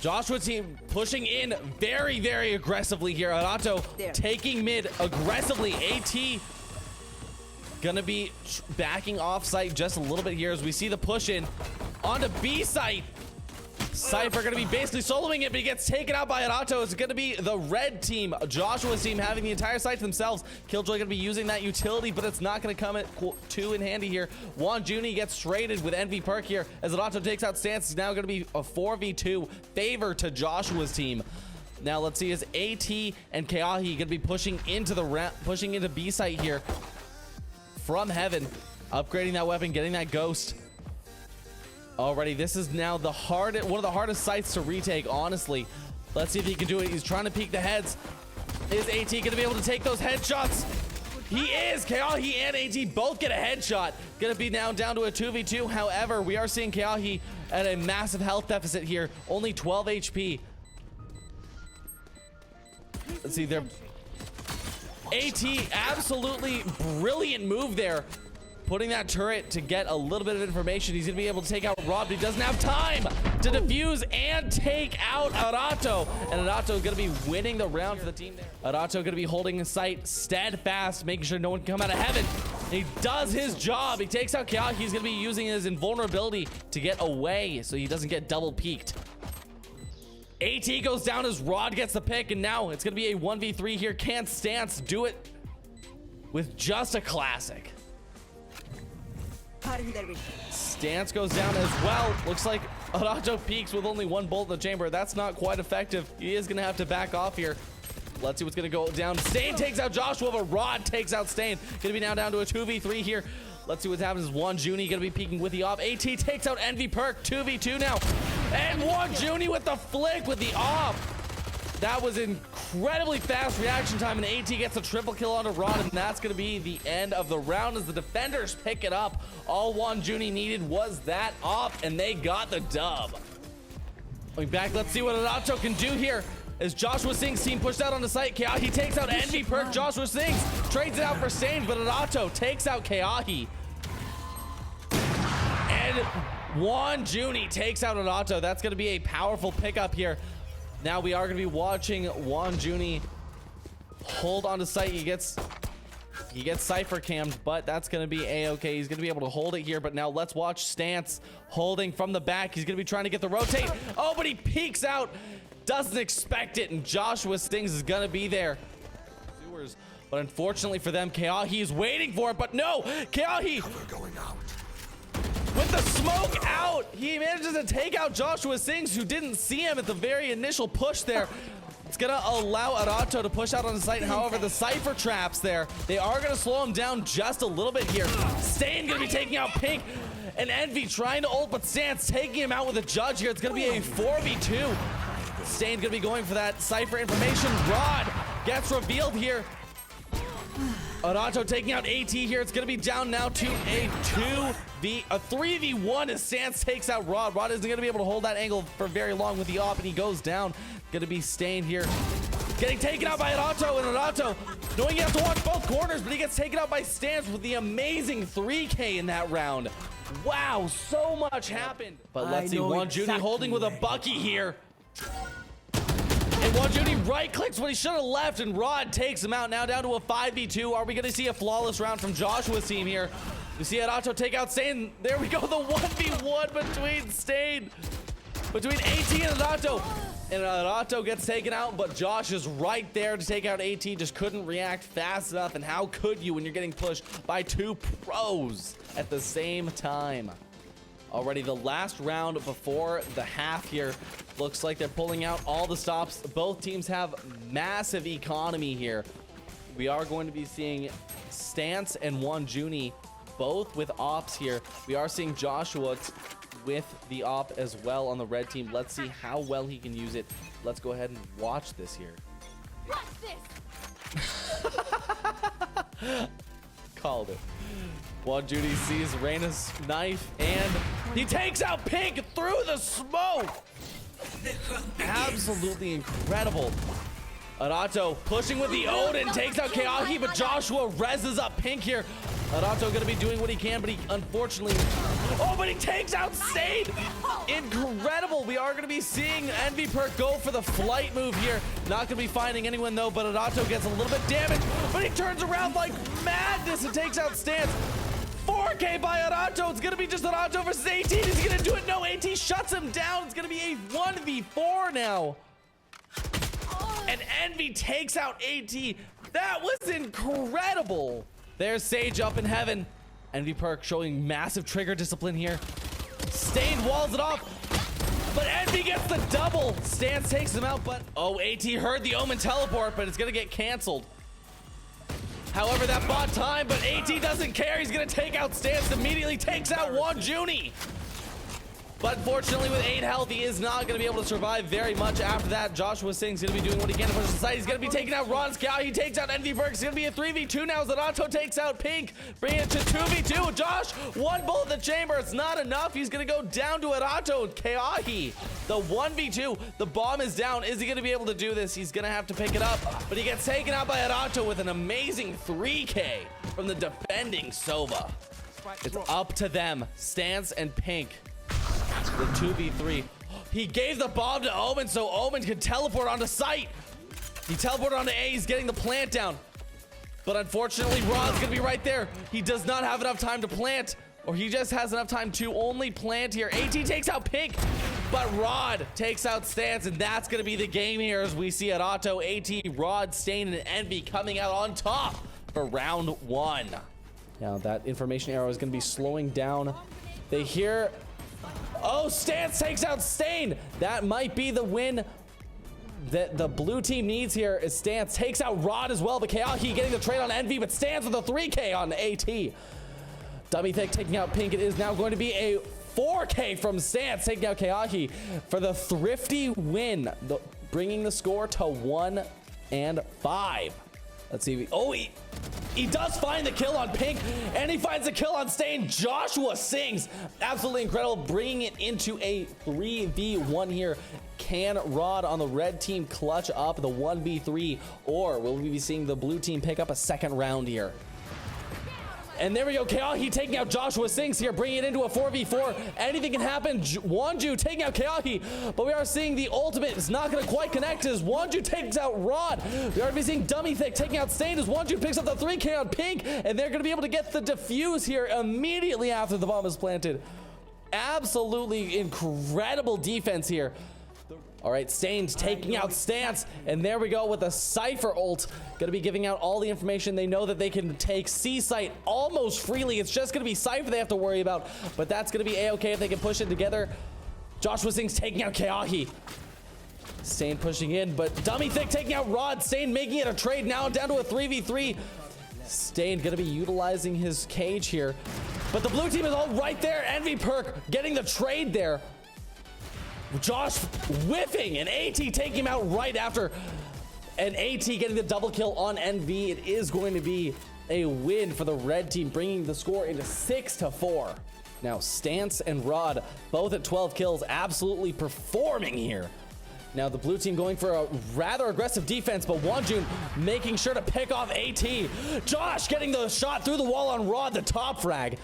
Joshua team pushing in very, very aggressively here. Arato taking mid aggressively. AT gonna be backing off site just a little bit here as we see the push in onto B site. Cypher gonna be basically soloing it, but he gets taken out by Arato. It's gonna be the red team, Joshua's team, having the entire site to themselves. Killjoy gonna be using that utility, but it's not gonna come too in handy here. Juan Juni gets traded with Envy Perk here as Arato takes out Stance. It's now gonna be a 4v2 favor to Joshua's team. Now let's see, is AT and Keahi gonna be pushing into B site here from heaven, upgrading that weapon, getting that ghost. Already, this is now one of the hardest sites to retake, honestly. Let's see if he can do it. He's trying to peek the heads. Is AT going to be able to take those headshots? He is. Keahi and AT both get a headshot. Going to be now down to a 2v2. However, we are seeing Keahi at a massive health deficit here. Only 12 HP. Let's see there. AT, absolutely brilliant move there. Putting that turret to get a little bit of information. He's going to be able to take out Rob. He doesn't have time to defuse and take out Arato. And Arato is going to be winning the round for the team there. Arato going to be holding the site steadfast, making sure no one can come out of heaven. He does his job. He takes out Keahi. He's going to be using his invulnerability to get away so he doesn't get double peeked. AT goes down as Rod gets the pick, and now it's going to be a 1v3 here. Can Stance do it with just a classic? Stance goes down as well. Looks like Arato peaks with only one bolt in the chamber. That's not quite effective. He is going to have to back off here. Let's see what's going to go down. Stain takes out Joshua, but Rod takes out Stain. Going to be now down to a 2v3 here. Let's see what happens. Juan Juni going to be peeking with the op. AT takes out Envy Perk. 2v2 now. And Juan Juni with the flick with the op. That was incredibly fast reaction time, and AT gets a triple kill onto Rod, and that's going to be the end of the round as the defenders pick it up. All Juan Juni needed was that op, and they got the dub. Going back, let's see what Arato can do here. As Joshua Singh's team pushed out on the site, Keahi takes out Envy Perk. Joshua Singh's trades it out for Stain, but Arato takes out Keahi. And Juan Juni takes out Arato. That's going to be a powerful pickup here. Now we are going to be watching Juan Juni hold on to site. He gets Cypher cammed, but that's going to be a-okay. He's going to be able to hold it here, but now let's watch Stance holding from the back. He's going to be trying to get the rotate. Oh, but he peeks out. Doesn't expect it, and Joshua Stings is going to be there. But unfortunately for them, Keahi is waiting for it, but no! Keahi going out. With the smoke out, he manages to take out Joshua Sings, who didn't see him at the very initial push there. It's gonna allow Arato to push out on the site. However, the Cypher traps there, they are gonna slow him down just a little bit here. Stain gonna be taking out Pink, and Envy trying to ult, but Stance taking him out with a judge here. It's gonna be a 4v2. Stain gonna be going for that Cypher information. Rod gets revealed here. Arato taking out AT here. It's going to be down now to a 3v1 as Stance takes out Rod. Rod isn't going to be able to hold that angle for very long with the op, and he goes down. Going to be Stain here. Getting taken out by Arato, and Arato knowing you have to watch both corners, but he gets taken out by Stance with the amazing 3K in that round. Wow, so much happened. But let's see, Juan Juni holding with a Bucky here. And Juan Juni right clicks when he should have left, and Rod takes him out. Now down to a 5v2. Are we going to see a flawless round from Joshua's team here? We see Arato take out Stain. There we go, the 1v1 between Stain. Between AT and Arato. And Arato gets taken out, but Josh is right there to take out AT. Just couldn't react fast enough. And how could you when you're getting pushed by two pros at the same time? Already the last round before the half here. Looks like they're pulling out all the stops. Both teams have massive economy here. We are going to be seeing Stance and Juan Juni both with ops here. We are seeing Joshua with the op as well on the red team. Let's see how well he can use it. Let's go ahead and watch this here. Watch this. Called it. Juan Juni sees Reyna's knife, and he takes out Pink through the smoke. Absolutely incredible. Arato pushing with the Odin, takes out Keahi, but Joshua reses up Pink here. Arato gonna be doing what he can, but he unfortunately Oh, but he takes out Stain. Incredible. We are going to be seeing Envy Perk go for the flight move here. Not going to be finding anyone, though, but Adato gets a little bit damaged. But he turns around like madness and takes out Stance. 4K by Adato. It's going to be just Adato versus 18. Is he going to do it? No, 18 shuts him down. It's going to be a 1v4 now. And Envy takes out 18. That was incredible. There's Sage up in heaven. Envy Perk showing massive trigger discipline here. Stain walls it off, but Envy gets the double. Stance takes him out, but oh, AT heard the Omen teleport, but it's gonna get canceled. However, that bought time, but AT doesn't care. He's gonna take out Stance, immediately takes out Wanjuni. But fortunately, with 8 health, he is not going to be able to survive very much after that. Joshua Singh's going to be doing what he can to push aside. He's going to be taking out Ron Scout. He takes out Envy Perk. It's going to be a 3v2 now. Zanato takes out Pink, bringing it to 2v2. Josh, one bullet in the chamber. It's not enough. He's going to go down to Adato. Keahi, the 1v2. The bomb is down. Is he going to be able to do this? He's going to have to pick it up. But he gets taken out by Adato with an amazing 3K from the defending Sova. It's up to them. Stance and Pink. The 2v3. He gave the bomb to Omen so Omen could teleport onto site. He teleported onto A. He's getting the plant down. But unfortunately, Rod's gonna be right there. He does not have enough time to plant, or he just has enough time to only plant here. AT takes out Pink, but Rod takes out Stance, and that's gonna be the game here as we see Adato, AT, Rod, Stain, and Envy coming out on top for round 1. Now that information arrow is gonna be slowing down. They hear, oh, Stance takes out Stain. That might be the win that the blue team needs here. Is Stance takes out Rod as well, but Keahi getting the trade on Envy, but Stance with a 3K on AT. Dummy Thick taking out Pink. It is now going to be a 4K from Stance taking out Keahi for the thrifty win, bringing the score to 1 and 5. Let's see. He does find the kill on Pink, and he finds the kill on Stain. Joshua Singh's absolutely incredible, bringing it into a 3v1 here. Can Rod on the red team clutch up the 1v3, or will we be seeing the blue team pick up a second round here? And there we go. Keahi taking out Joshua Singh's here, bringing it into a 4v4. Anything can happen. Wanju taking out Keahi, but we are seeing the ultimate is not going to quite connect as Wanju takes out Rod. We are seeing Dummy Thick taking out Stain as Wanju picks up the 3K on Pink, and they're going to be able to get the defuse here immediately after the bomb is planted. Absolutely incredible defense here. All right, Stain's taking out Stance, and there we go with a Cypher ult. Gonna be giving out all the information. They know that they can take C-Site almost freely. It's just gonna be Cypher they have to worry about, but that's gonna be A-okay if they can push it together. Joshua Singh's taking out Keahi. Stain pushing in, but Dummy Thick taking out Rod. Stain making it a trade now down to a 3v3. Stain gonna be utilizing his cage here, but the blue team is all right there. Envy Perk getting the trade there. Josh whiffing, and AT taking him out right after, and AT getting the double kill on Envy. It is going to be a win for the red team, bringing the score into 6-4. Now Stance and Rod both at 12 kills, absolutely performing here. Now the blue team going for a rather aggressive defense, but Wanjun making sure to pick off AT. Josh getting the shot through the wall on Rod, the top frag.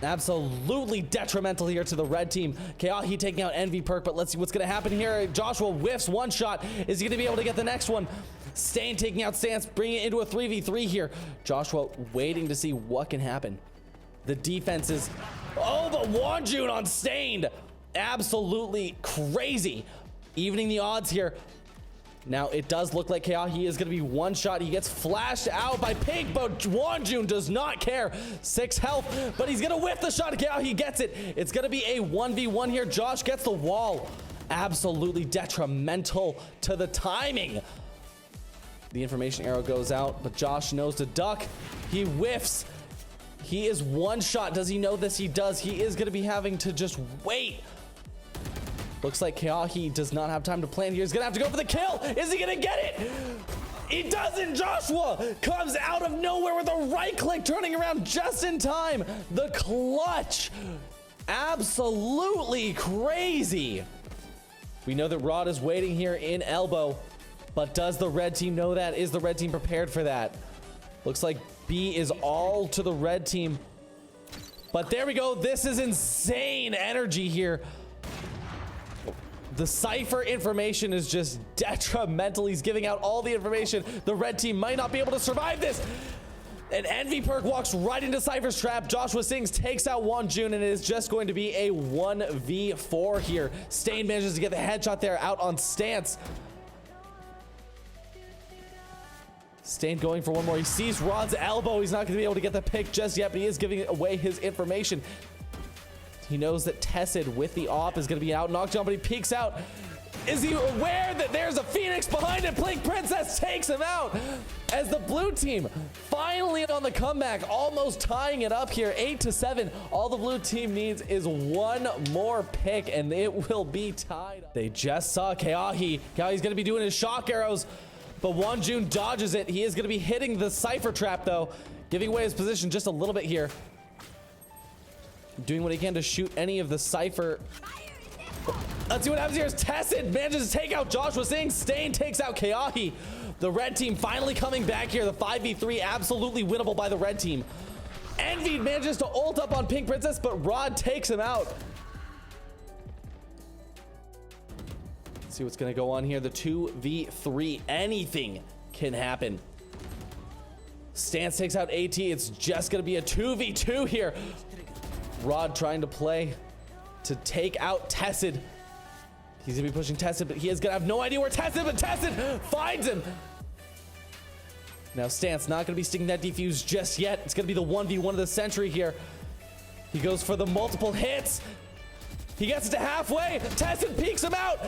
Absolutely detrimental here to the red team. Keahi taking out Envy Perk, but let's see what's going to happen here. Joshua whiffs one shot. Is he going to be able to get the next one? Stain taking out Stance, bringing it into a 3v3 here. Joshua waiting to see what can happen. The defense is... Oh, but Wanjun on Stained. Absolutely crazy. Evening the odds here. Now, it does look like Keahi is going to be one shot. He gets flashed out by Pink, but Wanjun does not care. 6 health, but he's going to whiff the shot. Keahi gets it. It's going to be a 1v1 here. Josh gets the wall. Absolutely detrimental to the timing. The information arrow goes out, but Josh knows to duck. He whiffs. He is one shot. Does he know this? He does. He is going to be having to just wait. Looks like Keahi does not have time to plan here. He's gonna have to go for the kill. Is he gonna get it? He doesn't. Joshua comes out of nowhere with a right click, turning around just in time. The clutch. Absolutely crazy. We know that Rod is waiting here in elbow, but does the red team know that? Is the red team prepared for that? Looks like B is all to the red team. But there we go. This is insane energy here. The Cypher information is just detrimental. He's giving out all the information. The red team might not be able to survive this. And Envy Perk walks right into Cypher's trap. Joshua Sings takes out Wonjun, and it is just going to be a 1v4 here. Stain manages to get the headshot there out on Stance. Stain going for one more. He sees Rod's elbow. He's not going to be able to get the pick just yet, but he is giving away his information. He knows that Tessid with the op is going to be out. Knocked down, but he peeks out. Is he aware that there's a Phoenix behind him? Blink Princess takes him out as the blue team finally on the comeback, almost tying it up here, 8-7. All the blue team needs is one more pick, and it will be tied up. They just saw Keahi. Keahi's going to be doing his shock arrows, but Wonjun dodges it. He is going to be hitting the Cypher trap, though, giving away his position just a little bit here. Doing what he can to shoot any of the Cypher. Let's see what happens here as Tessid manages to take out Joshua Singh. Stain takes out Keahi. The red team finally coming back here. The 5v3 absolutely winnable by the red team. Envy manages to ult up on Pink Princess, but Rod takes him out. Let's see what's going to go on here. The 2v3. Anything can happen. Stance takes out AT. It's just going to be a 2v2 here. Rod trying to play to take out Tessid. He's gonna be pushing Tessid, but he is gonna have no idea where Tessid, but Tessid finds him. Now Stance not gonna be sticking that defuse just yet. It's gonna be the 1v1 of the century here. He goes for the multiple hits. He gets it to halfway. Tessid peeks him out.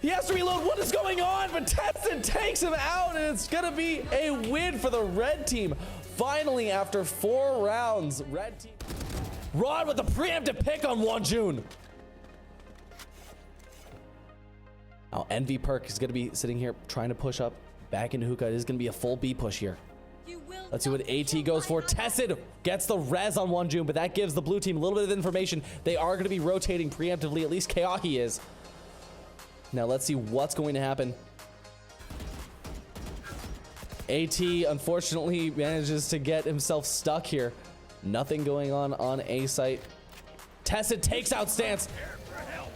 He has to reload. What is going on? But Tessid takes him out, and it's gonna be a win for the red team. Finally, after 4 rounds, red team. Rod with the preemptive pick on Wonjun. Now Envy Perk is going to be sitting here trying to push up back into Hookah. It is going to be a full B push here. Let's see what AT goes for. Tessid gets the res on Wonjun, but that gives the blue team a little bit of information. They are going to be rotating preemptively. At least Keahi is. Now let's see what's going to happen. AT unfortunately manages to get himself stuck here. Nothing going on A site. Tessid takes out Stance,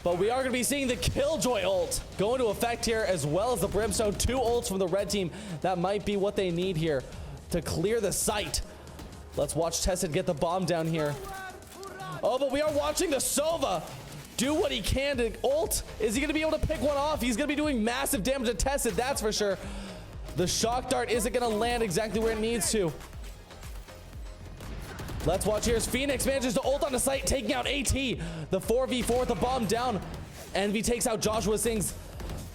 but we are going to be seeing the Killjoy ult go into effect here, as well as the Brimstone. 2 ults from the red team. That might be what they need here to clear the site. Let's watch Tessid get the bomb down here. Oh, but we are watching the Sova do what he can to ult. Is he going to be able to pick one off? He's going to be doing massive damage to Tessid, that's for sure. The shock dart isn't going to land exactly where it needs to. Let's watch here as Phoenix manages to ult on the site, taking out AT. The 4v4 with the bomb down. Envy takes out Joshua Sings,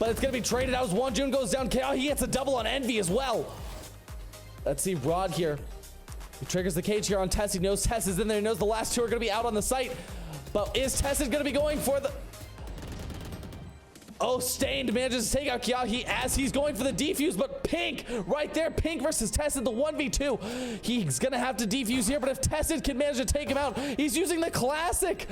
but it's going to be traded out as Wonjun goes down. He gets a double on Envy as well. Let's see Rod here. He triggers the cage here on Tess. He knows Tess is in there. He knows the last 2 are going to be out on the site. But is Tessid going to be going for the... Oh, Stained manages to take out Keahi as he's going for the defuse, but Pink right there. Pink versus Tessid, the 1v2. He's gonna have to defuse here, but if Tessid can manage to take him out, he's using the classic.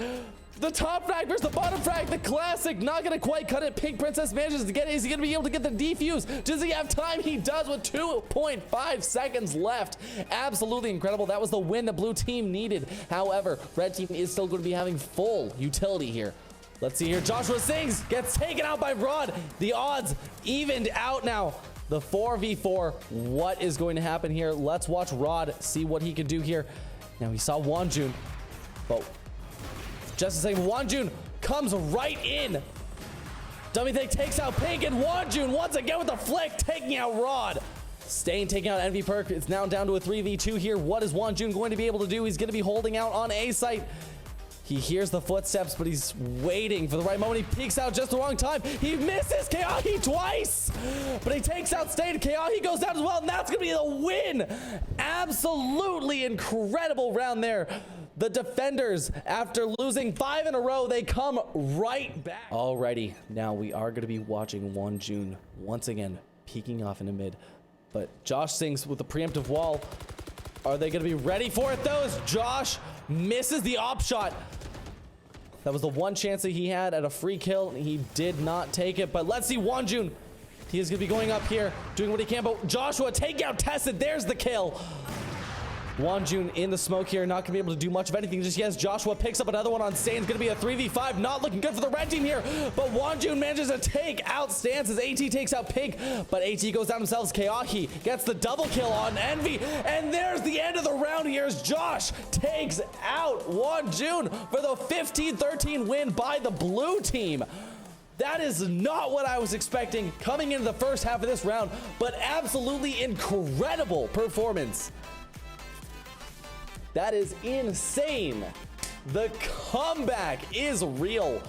The top frag versus the bottom frag, the classic. Not gonna quite cut it. Pink Princess manages to get it. Is he gonna be able to get the defuse? Does he have time? He does with 2.5 seconds left. Absolutely incredible. That was the win the blue team needed. However, red team is still going to be having full utility here. Let's see here. Joshua Sings gets taken out by Rod. The odds evened out now. The 4v4. What is going to happen here? Let's watch Rod see what he can do here. Now he saw Wonjun, but just the same, Wonjun comes right in. Dummy Thing takes out Pink, and Wonjun once again with the flick, taking out Rod. Stain taking out Envy Perk. It's now down to a 3v2 here. What is Wonjun going to be able to do? He's going to be holding out on A site. He hears the footsteps, but he's waiting for the right moment. He peeks out just the wrong time. He misses Keahi twice, but he takes out Stain. Keahi goes down as well, and that's going to be the win. Absolutely incredible round there. The defenders, after losing 5 in a row, they come right back. Alrighty, now we are going to be watching Wonjun once again peeking off into mid, but Josh Sings with the preemptive wall. Are they going to be ready for it, though, as Josh misses the op shot? That was the one chance that he had at a free kill. He did not take it, but let's see Wonjun. He is going to be going up here, doing what he can, but Joshua taking out Tessid. There's the kill. Wanjun in the smoke here, not gonna be able to do much of anything just yet. Joshua picks up another one on Stan. Gonna be a 3v5, not looking good for the red team here, but Wanjun manages to take out Stance as AT takes out Pink, but AT goes down themselves. Keahi gets the double kill on Envy, and there's the end of the round here as Josh takes out Wanjun for the 15-13 win by the blue team. That is not what I was expecting coming into the first half of this round, but absolutely incredible performance. That is insane. The comeback is real.